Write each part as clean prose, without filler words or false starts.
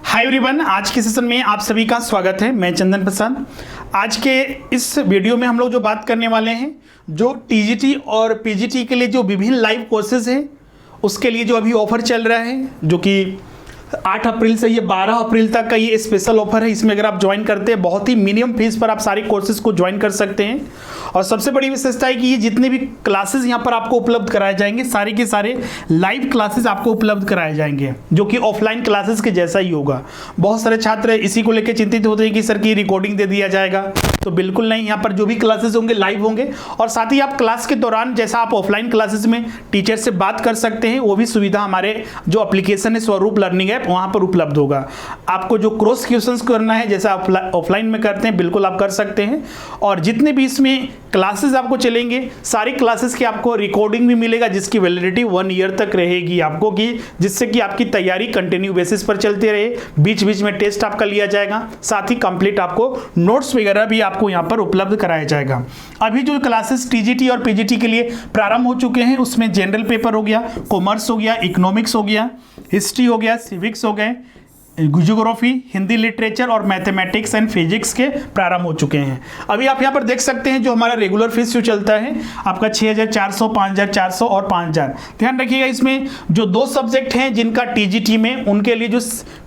Hi everyone, आज के session में आप सभी का स्वागत है। मैं चंदन प्रसाद। आज के इस वीडियो में हम लोग जो बात करने वाले हैं, जो टीजीटी और पीजीटी के लिए जो विभिन्न लाइव कोर्सेज हैं उसके लिए जो अभी ऑफर चल रहा है, जो कि 8 अप्रैल से ये 12 अप्रैल तक का ये स्पेशल ऑफर है। इसमें अगर आप ज्वाइन करते हैं बहुत ही मिनिमम फीस पर आप सारे कोर्सेज को ज्वाइन कर सकते हैं। और सबसे बड़ी विशेषता है कि ये जितने भी क्लासेस यहाँ पर आपको उपलब्ध कराए जाएंगे, सारे के सारे लाइव क्लासेस आपको उपलब्ध कराए जाएंगे, जो कि ऑफलाइन क्लासेस के जैसा ही होगा। बहुत सारे छात्र इसी को लेकर चिंतित होते हैं कि सर की रिकॉर्डिंग दे दिया जाएगा, तो बिल्कुल नहीं। यहाँ पर जो भी क्लासेस होंगे लाइव होंगे, और साथ ही आप क्लास के दौरान जैसा आप ऑफलाइन क्लासेस में टीचर से बात कर सकते हैं, वो भी सुविधा हमारे जो एप्लीकेशन है स्वरूप लर्निंग ऐप वहाँ पर उपलब्ध होगा। आपको जो क्रॉस क्वेश्चंस करना है जैसा ऑफलाइन में करते हैं, बिल्कुल आप कर सकते हैं। और जितने भी इसमें क्लासेस आपको चलेंगे, सारी क्लासेस की आपको रिकॉर्डिंग भी मिलेगा, जिसकी वैलिडिटी 1 ईयर तक रहेगी आपको, कि जिससे कि आपकी तैयारी कंटिन्यू बेसिस पर चलते रहे। बीच बीच में टेस्ट आपका लिया जाएगा, साथ ही कंप्लीट आपको नोट्स वगैरह भी आपको यहाँ पर उपलब्ध कराया जाएगा। अभी जो क्लासेस टीजीटी और पीजीटी के लिए प्रारंभ हो चुके हैं, उसमें जनरल पेपर हो गया, कॉमर्स हो गया, इकोनॉमिक्स हो गया, हिस्ट्री हो गया, सिविक्स हो गए, ज्योग्राफी, हिंदी लिटरेचर और मैथमेटिक्स एंड फिजिक्स के प्रारंभ हो चुके हैं। अभी आप यहाँ पर देख सकते हैं जो हमारा रेगुलर फीस जो चलता है आपका 6400, 5400 और 5000। ध्यान रखिएगा, इसमें जो 2 सब्जेक्ट हैं जिनका टीजीटी में, उनके लिए जो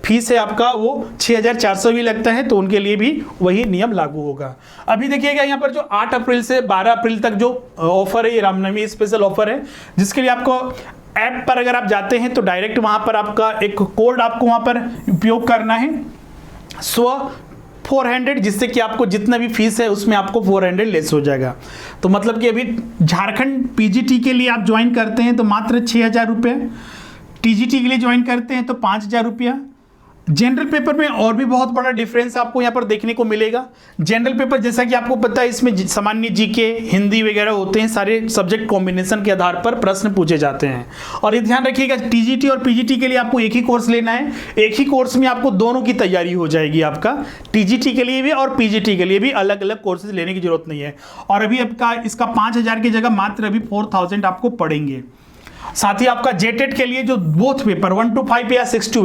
फीस है आपका वो 6400 भी लगता है, तो उनके लिए भी वही नियम लागू होगा। अभी देखिएगा यहाँ पर जो 8 अप्रैल से 12 अप्रैल तक जो ऑफर है, ये रामनवमी स्पेशल ऑफर है, जिसके लिए आपको ऐप पर अगर आप जाते हैं तो डायरेक्ट वहां पर आपका एक कोड आपको वहां पर उपयोग करना है, स्व 400, जिससे कि आपको जितना भी फीस है उसमें आपको 400 लेस हो जाएगा। तो मतलब कि अभी झारखंड पीजीटी के लिए आप ज्वाइन करते हैं तो मात्र 6000 रुपये, टीजीटी के लिए ज्वाइन करते हैं तो 5000 रुपया। जनरल पेपर में और भी बहुत बड़ा डिफरेंस आपको यहाँ पर देखने को मिलेगा। जनरल पेपर जैसा कि आपको पता है, इसमें सामान्य जीके, हिंदी वगैरह होते हैं, सारे सब्जेक्ट कॉम्बिनेशन के आधार पर प्रश्न पूछे जाते हैं। और ये ध्यान रखिएगा, टीजीटी और पीजीटी के लिए आपको एक ही कोर्स लेना है। एक ही कोर्स में आपको दोनों की तैयारी हो जाएगी। आपका टीजीटी के लिए भी और पीजीटी के लिए भी अलग अलग कोर्सेज लेने की जरूरत नहीं है। और अभी आपका इसका 5000 की जगह मात्र अभी 4000 आपको पड़ेंगे। साथ ही आपका जेटेट के लिए जो बोथ पेपर 1 to 5 या 6 to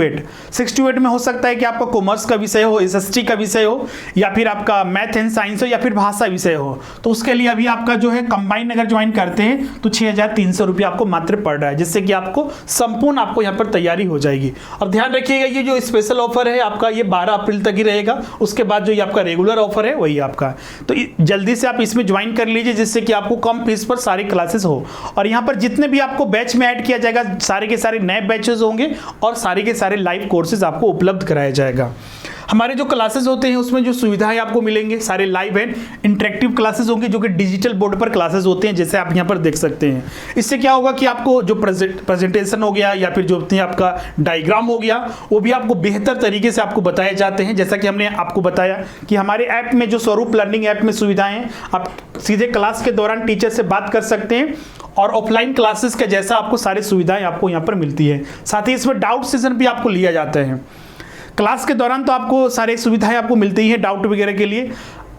8 में हो सकता है कि आपका कॉमर्स का विषय हो, एसएसटी का विषय हो, या फिर आपका मैथ एंड साइंस हो, या फिर भाषा विषय हो, तो उसके लिए अभी आपका जो है कंबाइन अगर ज्वाइन करते हैं तो 6300 रुपये आपको मात्र पड़ रहा है, जिससे कि आपको संपूर्ण आपको यहाँ पर तैयारी हो जाएगी। और ध्यान रखिएगा, ये जो स्पेशल ऑफर है आपका ये 12 अप्रैल तक ही रहेगा। उसके बाद जो ये आपका रेगुलर ऑफर है वही आपका, तो जल्दी से आप इसमें ज्वाइन कर लीजिए, जिससे कि आपको कम फीस पर सारी क्लासेस हो। और यहाँ पर जितने भी आपको बैच में ऐड किया जाएगा, सारे के सारे नए बैचेस होंगे और सारे के सारे लाइव कोर्सेज आपको उपलब्ध कराया जाएगा। हमारे जो क्लासेस होते हैं उसमें जो सुविधाएं आपको मिलेंगे, सारे लाइव एंड इंटरेक्टिव क्लासेस होंगे, जो कि डिजिटल बोर्ड पर क्लासेस होते हैं, जैसे आप यहाँ पर देख सकते हैं। इससे क्या होगा कि आपको जो प्रेजेंटेशन हो गया या फिर जो आपका डायग्राम हो गया, वो भी आपको बेहतर तरीके से आपको बताए जाते हैं। जैसा कि हमने आपको बताया कि हमारे ऐप में जो स्वरूप लर्निंग ऐप में सुविधाएं हैं, आप सीधे क्लास के दौरान टीचर से बात कर सकते हैं, और ऑफलाइन क्लासेस के जैसा आपको सारी सुविधाएं आपको यहाँ पर मिलती है। साथ ही इसमें डाउट सेशन भी आपको लिया जाता है। क्लास के दौरान तो आपको सारी सुविधाएं आपको मिलती ही है डाउट वगैरह के लिए।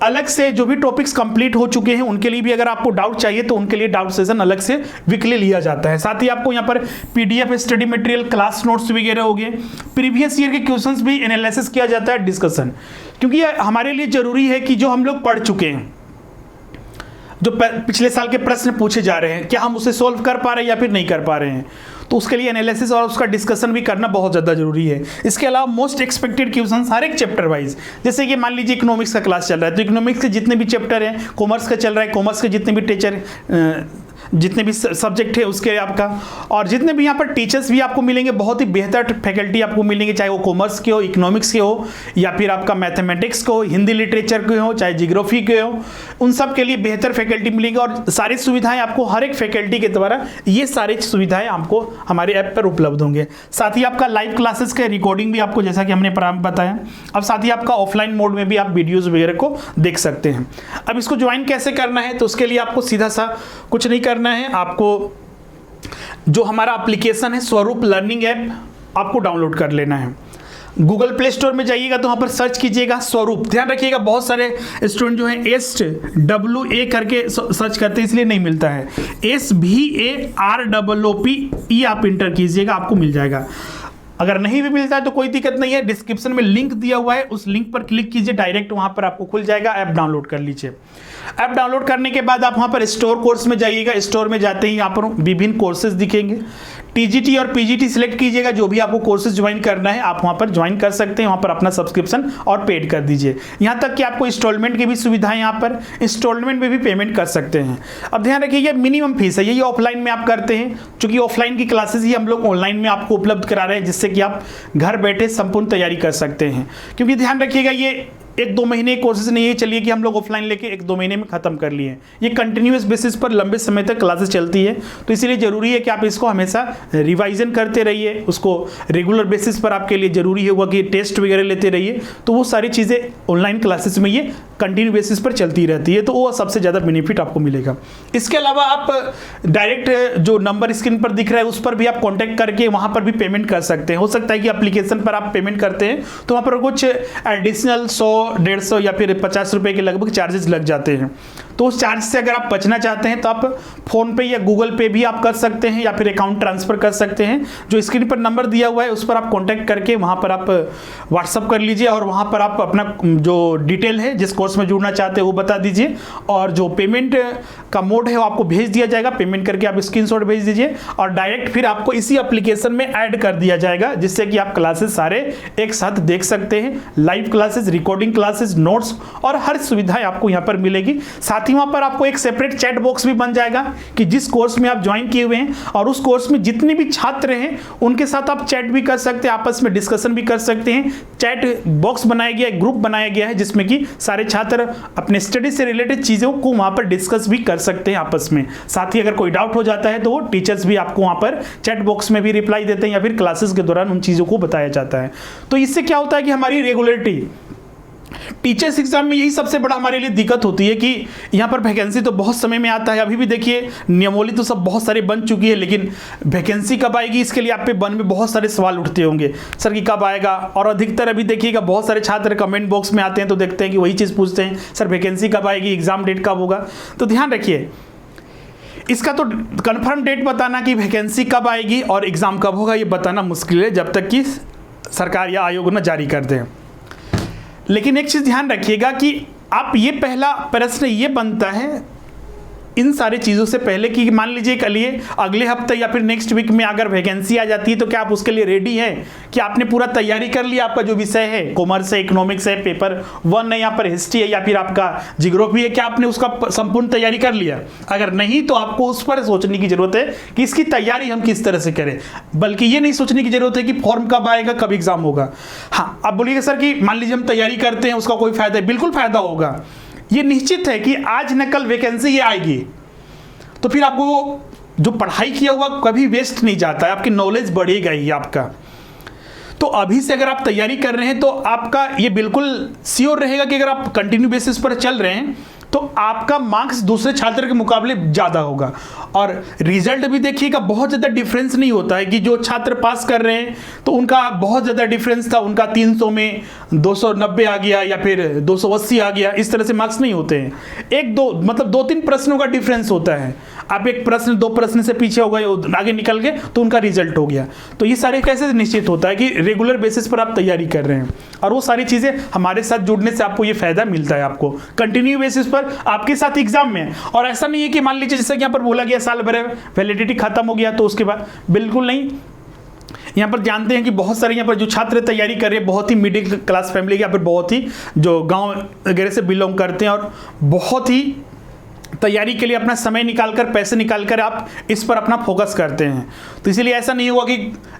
अलग से जो भी टॉपिक्स कंप्लीट हो चुके हैं उनके लिए भी अगर आपको डाउट चाहिए तो उनके लिए डाउट सेशन अलग से वीकली लिया जाता है। साथ ही आपको यहाँ पर PDF study material, class notes वगैरह हो गए, प्रीवियस ईयर के क्वेश्चंस भी एनालिसिस किया जाता है, डिस्कशन, क्योंकि ये हमारे लिए जरूरी है कि जो हम लोग पढ़ चुके हैं, जो पिछले साल के प्रश्न पूछे जा रहे हैं, क्या हम उसे सॉल्व कर पा रहे हैं या फिर नहीं कर पा रहे हैं, तो उसके लिए एनालिसिस और उसका डिस्कशन भी करना बहुत ज़्यादा जरूरी है। इसके अलावा मोस्ट एक्सपेक्टेड क्वेश्चंस हर एक चैप्टर वाइज, जैसे कि मान लीजिए इकोनॉमिक्स का क्लास चल रहा है, तो इकोनॉमिक्स के जितने भी चैप्टर हैं, कॉमर्स का चल रहा है, कॉमर्स के जितने भी जितने भी सब्जेक्ट है उसके आपका, और जितने भी यहाँ पर टीचर्स भी आपको मिलेंगे, बहुत ही बेहतर फैकल्टी आपको मिलेंगे, चाहे वो कॉमर्स के हो, इकोनॉमिक्स के हो, या फिर आपका मैथमेटिक्स को, हिंदी लिटरेचर के हो, चाहे जियोग्राफी के हो, उन सब के लिए बेहतर फैकल्टी मिलेंगे। और सारी सुविधाएं आपको हर एक फैकल्टी के द्वारा ये सारी सुविधाएं आपको हमारे ऐप पर उपलब्ध होंगे। साथ ही आपका लाइव क्लासेस का रिकॉर्डिंग भी आपको, जैसा कि हमने प्रारंभ बताया, अब साथ ही आपका ऑफलाइन मोड में भी आप वीडियोज़ वगैरह को देख सकते हैं। अब इसको ज्वाइन कैसे करना है, तो उसके लिए आपको सीधा सा कुछ नहीं करना है, आपको जो हमारा एप्लीकेशन है स्वरूप लर्निंग ऐप आपको डाउनलोड कर लेना है। गूगल प्ले स्टोर में जाइएगा तो वहाँ पर सर्च कीजिएगा स्वरूप। ध्यान रखिएगा, बहुत सारे स्टूडेंट जो हैं SWA करके सर्च करते हैं, इसलिए नहीं मिलता है। SVAROOP आप इंटर कीजिएगा, आपको मिल जाएगा। अगर नहीं भी मिलता है तो कोई दिक्कत नहीं है, डिस्क्रिप्शन में लिंक दिया हुआ है, उस लिंक पर क्लिक कीजिए, डायरेक्ट वहां पर आपको खुल जाएगा, ऐप डाउनलोड कर लीजिए। ऐप डाउनलोड करने के बाद आप वहां पर स्टोर कोर्स में जाइएगा। स्टोर में जाते ही यहाँ पर विभिन्न कोर्सेज दिखेंगे, टीजीटी और पीजीटी सिलेक्ट कीजिएगा। जो भी आपको कोर्सेज ज्वाइन करना है आप वहां पर ज्वाइन कर सकते हैं, वहां पर अपना सब्सक्रिप्शन और पेड कर दीजिए। यहां तक कि आपको इंस्टॉलमेंट की भी सुविधा है, यहां पर इंस्टॉलमेंट में भी पेमेंट कर सकते हैं। अब ध्यान रखिए ये मिनिमम फीस है, ये ऑफलाइन में आप करते हैं, क्योंकि ऑफलाइन की क्लासेस ही हम लोग ऑनलाइन में आपको उपलब्ध करा रहे हैं, जिससे कि आप घर बैठे संपूर्ण तैयारी कर सकते हैं। क्योंकि ध्यान रखिएगा ये 1-2 महीने कोर्सेज नहीं है, चलिए कि हम लोग ऑफलाइन लेके 1-2 महीने में खत्म कर लिए। ये कंटिन्यूअस बेसिस पर लंबे समय तक क्लासेस चलती है, तो इसीलिए जरूरी है कि आप इसको हमेशा रिवाइजन करते रहिए, उसको रेगुलर बेसिस पर आपके लिए जरूरी होगा कि टेस्ट वगैरह लेते रहिए। तो वो सारी चीज़ें ऑनलाइन क्लासेस में ये कंटिन्यू बेसिस पर चलती रहती है, तो वो सबसे ज़्यादा बेनिफिट आपको मिलेगा। इसके अलावा आप डायरेक्ट जो नंबर स्क्रीन पर दिख रहा है उस पर भी आप कॉन्टैक्ट करके वहाँ पर भी पेमेंट कर सकते हैं। हो सकता है कि एप्लीकेशन पर आप पेमेंट करते हैं तो वहाँ पर कुछ एडिशनल 100-150 या फिर 50 रुपये के लगभग चार्जेस लग जाते हैं। तो उस चार्ज से अगर आप बचना चाहते हैं तो आप फोन पे या गूगल पे भी आप कर सकते हैं, या फिर अकाउंट ट्रांसफर कर सकते हैं। जो स्क्रीन पर नंबर दिया हुआ है उस पर आप कॉन्टैक्ट करके वहाँ पर आप व्हाट्सअप कर लीजिए, और वहाँ पर आप अपना जो डिटेल है जिस कोर्स में जुड़ना चाहते हैं वो बता दीजिए, और जो पेमेंट का मोड है वो आपको भेज दिया जाएगा। पेमेंट करके आप स्क्रीनशॉट भेज दीजिए और डायरेक्ट फिर आपको इसी एप्लीकेशन में ऐड कर दिया जाएगा, जिससे कि आप क्लासेस सारे एक साथ देख सकते हैं। Live classes, recording classes, notes और हर सुविधाएं आपको यहाँ पर मिलेगी। साथ ही वहाँ पर आपको एक सेपरेट चैट बॉक्स भी बन जाएगा कि जिस कोर्स में आप ज्वाइन किए हुए हैं और उस कोर्स में जितने भी छात्र हैं उनके साथ आप चैट भी कर सकते हैं, आपस में डिस्कशन भी कर सकते हैं। चैट बॉक्स बनाया गया है, ग्रुप बनाया गया है, जिसमें कि सारे छात्र अपने स्टडी से रिलेटेड चीज़ों को वहाँ पर डिस्कस भी कर सकते हैं आपस में। साथ ही अगर कोई डाउट हो जाता है तो वो टीचर्स भी आपको वहाँ पर चैट बॉक्स में भी रिप्लाई देते हैं, या फिर क्लासेस के दौरान उन चीज़ों को बताया जाता है। तो इससे क्या होता है कि हमारी रेगुलरिटी, टीचर्स एग्जाम में यही सबसे बड़ा हमारे लिए दिक्कत होती है कि यहाँ पर वैकेंसी तो बहुत समय में आता है। अभी भी देखिए नियमावली तो सब बहुत सारी बन चुकी है, लेकिन वैकेंसी कब आएगी इसके लिए आप पे मन में बहुत सारे सवाल उठते होंगे, सर कि कब आएगा। और अधिकतर अभी देखिएगा बहुत सारे छात्र कमेंट बॉक्स में आते हैं तो देखते हैं कि वही चीज़ पूछते हैं, सर वैकेंसी कब आएगी, एग्जाम डेट कब होगा। तो ध्यान रखिए इसका तो कन्फर्म डेट बताना कि वैकेंसी कब आएगी और एग्ज़ाम कब होगा ये बताना मुश्किल है, जब तक कि सरकार या आयोग न जारी कर दें। लेकिन एक चीज़ ध्यान रखिएगा कि आप ये पहला प्रश्न ये बनता है इन सारी चीज़ों से पहले कि मान लीजिए कलिए अगले हफ्ते या फिर नेक्स्ट वीक में अगर वैकेंसी आ जाती है तो क्या आप उसके लिए रेडी हैं, कि आपने पूरा तैयारी कर लिया। आपका जो विषय है, कॉमर्स है, इकोनॉमिक्स है, पेपर 1 है, यहाँ पर हिस्ट्री है या फिर आपका जियोग्राफी है, क्या आपने उसका संपूर्ण तैयारी कर लिया? अगर नहीं तो आपको उस पर सोचने की जरूरत है कि इसकी तैयारी हम किस तरह से करें, बल्कि ये नहीं सोचने की जरूरत है कि फॉर्म कब आएगा, कब एग्जाम होगा। हाँ, अब बोलिएगा सर कि मान लीजिए हम तैयारी करते हैं उसका कोई फायदा है? बिल्कुल फायदा होगा। ये निश्चित है कि आज न कल वैकेंसी ये आएगी, तो फिर आपको जो पढ़ाई किया हुआ कभी वेस्ट नहीं जाता है, आपकी नॉलेज बढ़ेगा ही आपका। तो अभी से अगर आप तैयारी कर रहे हैं तो आपका ये बिल्कुल श्योर रहेगा कि अगर आप कंटिन्यू बेसिस पर चल रहे हैं तो आपका मार्क्स दूसरे छात्र के मुकाबले ज़्यादा होगा। और रिजल्ट भी देखिएगा बहुत ज़्यादा डिफरेंस नहीं होता है कि जो छात्र पास कर रहे हैं तो उनका बहुत ज़्यादा डिफरेंस था, उनका 300 में 290 आ गया या फिर 280 आ गया, इस तरह से मार्क्स नहीं होते हैं। 1-2 मतलब 2-3 प्रश्नों का डिफरेंस होता है। आप एक प्रश्न 2 प्रश्न से पीछे हो गए, आगे निकल गए तो उनका रिजल्ट हो गया। तो ये सारे कैसे निश्चित होता है कि रेगुलर बेसिस पर आप तैयारी कर रहे हैं, और वो सारी चीज़ें हमारे साथ जुड़ने से आपको ये फायदा मिलता है। आपको कंटिन्यू बेसिस पर आपके साथ एग्जाम में, और ऐसा नहीं है कि मान लीजिए जैसे कि यहाँ पर बोला गया साल भर वैलिडिटी खत्म हो गया तो उसके बाद, बिल्कुल नहीं। यहाँ पर जानते हैं कि बहुत सारे यहाँ पर जो छात्र तैयारी कर रहे हैं बहुत ही मिडिल क्लास फैमिली के, यहाँ पर बहुत ही जो गांव वगैरह से बिलोंग करते हैं और बहुत ही तैयारी के लिए अपना समय निकालकर, पैसे निकालकर आप इस पर अपना फोकस करते हैं। तो इसीलिए ऐसा नहीं हुआ कि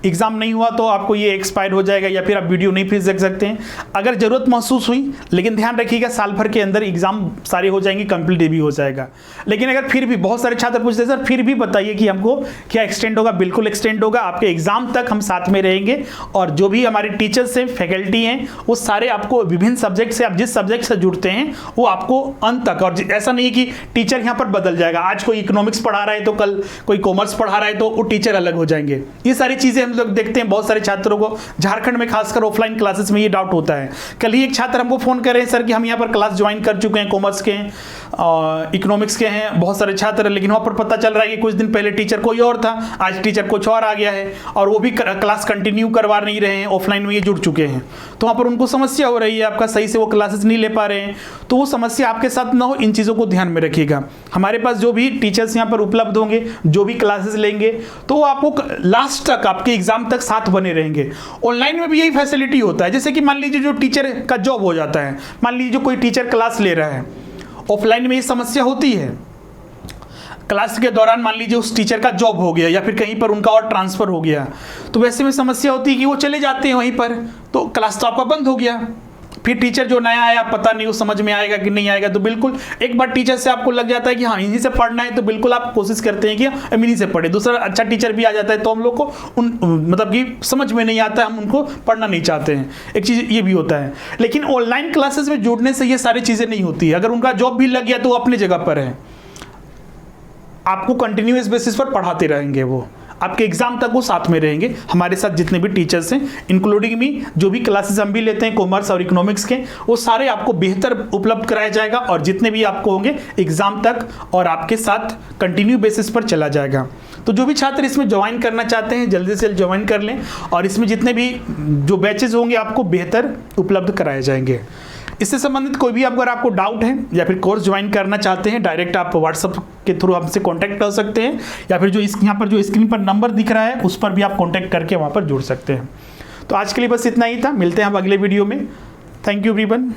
एग्ज़ाम नहीं हुआ तो आपको ये एक्सपायर हो जाएगा या फिर आप वीडियो नहीं फिर देख सकते हैं। अगर ज़रूरत महसूस हुई, लेकिन ध्यान रखिएगा साल भर के अंदर एग्ज़ाम सारे हो जाएंगे, कंप्लीट भी हो जाएगा। लेकिन अगर फिर भी बहुत सारे छात्र पूछते हैं सर फिर भी बताइए कि हमको क्या एक्सटेंड होगा, बिल्कुल एक्सटेंड होगा। आपके एग्ज़ाम तक हम साथ में रहेंगे, और जो भी हमारे टीचर्स हैं, फैकल्टी हैं, वो सारे आपको विभिन्न सब्जेक्ट से, आप जिस सब्जेक्ट से जुड़ते हैं वो आपको अंत तक, और ऐसा नहीं कि टीचर यहाँ पर बदल जाएगा। आज कोई इकोनॉमिक्स पढ़ा रहा है तो कल कोई कॉमर्स पढ़ा रहा है तो वो टीचर अलग हो जाएंगे। ये सारी चीज़ें हम लोग देखते हैं। बहुत सारे छात्रों को झारखंड में खासकर ऑफलाइन क्लासेस में ये डाउट होता है। कल ही एक छात्र हमको फ़ोन कर रहे हैं, सर कि हम यहाँ पर क्लास ज्वाइन कर चुके हैं, कॉमर्स के हैं, इकोनॉमिक्स के हैं, बहुत सारे छात्र, लेकिन वहाँ पर पता चल रहा है कि कुछ दिन पहले टीचर कोई और था, आज टीचर कुछ और आ गया है और वो भी क्लास कंटिन्यू करवा नहीं रहे हैं, ऑफलाइन में ये जुड़ चुके हैं। तो वहाँ पर उनको समस्या हो रही है, आपका सही से वो क्लासेस नहीं ले पा रहे हैं। तो वो समस्या आपके साथ ना हो, इन चीज़ों को ध्यान में रखिएगा। हमारे पास जो भी टीचर्स यहाँ पर उपलब्ध होंगे, जो भी क्लासेस लेंगे, तो वो आपको लास्ट तक, आपके एग्जाम तक साथ बने रहेंगे। ऑनलाइन में भी यही फैसिलिटी होता है। जैसे कि मान लीजिए जो टीचर का जॉब हो जाता है, मान लीजिए जो कोई टीचर क्लास ले रहा है, ऑफलाइन में ये समस्या होती है। क्लास के दौरान मान लीजिए उस टीचर का जॉब हो गया या फिर कहीं पर उनका और ट्रांसफ़र हो गया, तो वैसे में समस्या होती है कि वो चले जाते हैं वहीं पर, तो क्लास तो आपका बंद हो गया। फिर टीचर जो नया आया, पता नहीं वो समझ में आएगा कि नहीं आएगा। तो बिल्कुल एक बार टीचर से आपको लग जाता है कि हाँ इन्हीं से पढ़ना है, तो बिल्कुल आप कोशिश करते हैं कि हम इन्हीं से पढ़े। दूसरा अच्छा टीचर भी आ जाता है तो हम लोग को मतलब कि समझ में नहीं आता है, हम उनको पढ़ना नहीं चाहते हैं। एक चीज़ ये भी होता है। लेकिन ऑनलाइन क्लासेस में जुड़ने से ये सारी चीज़ें नहीं होती है। अगर उनका जॉब भी लग गया तो वो अपनी जगह पर है, आपको कंटिन्यूअस बेसिस पर पढ़ाते रहेंगे, वो आपके एग्जाम तक वो साथ में रहेंगे। हमारे साथ जितने भी टीचर्स हैं, इंक्लूडिंग मी, जो भी क्लासेस हम भी लेते हैं कॉमर्स और इकोनॉमिक्स के, वो सारे आपको बेहतर उपलब्ध कराया जाएगा और जितने भी आपको होंगे एग्जाम तक और आपके साथ कंटिन्यू बेसिस पर चला जाएगा। तो जो भी छात्र इसमें ज्वाइन करना चाहते हैं जल्दी से जल्द ज्वाइन कर लें और इसमें जितने भी जो बैचेज होंगे आपको बेहतर उपलब्ध कराए जाएंगे। इससे संबंधित कोई भी अगर आपको डाउट है या फिर कोर्स ज्वाइन करना चाहते हैं, डायरेक्ट आप व्हाट्सएप के थ्रू हमसे कांटेक्ट कर सकते हैं या फिर जो यहाँ पर जो स्क्रीन पर नंबर दिख रहा है उस पर भी आप कांटेक्ट करके वहाँ पर जुड़ सकते हैं। तो आज के लिए बस इतना ही था। मिलते हैं हम अगले वीडियो में। Thank you everyone.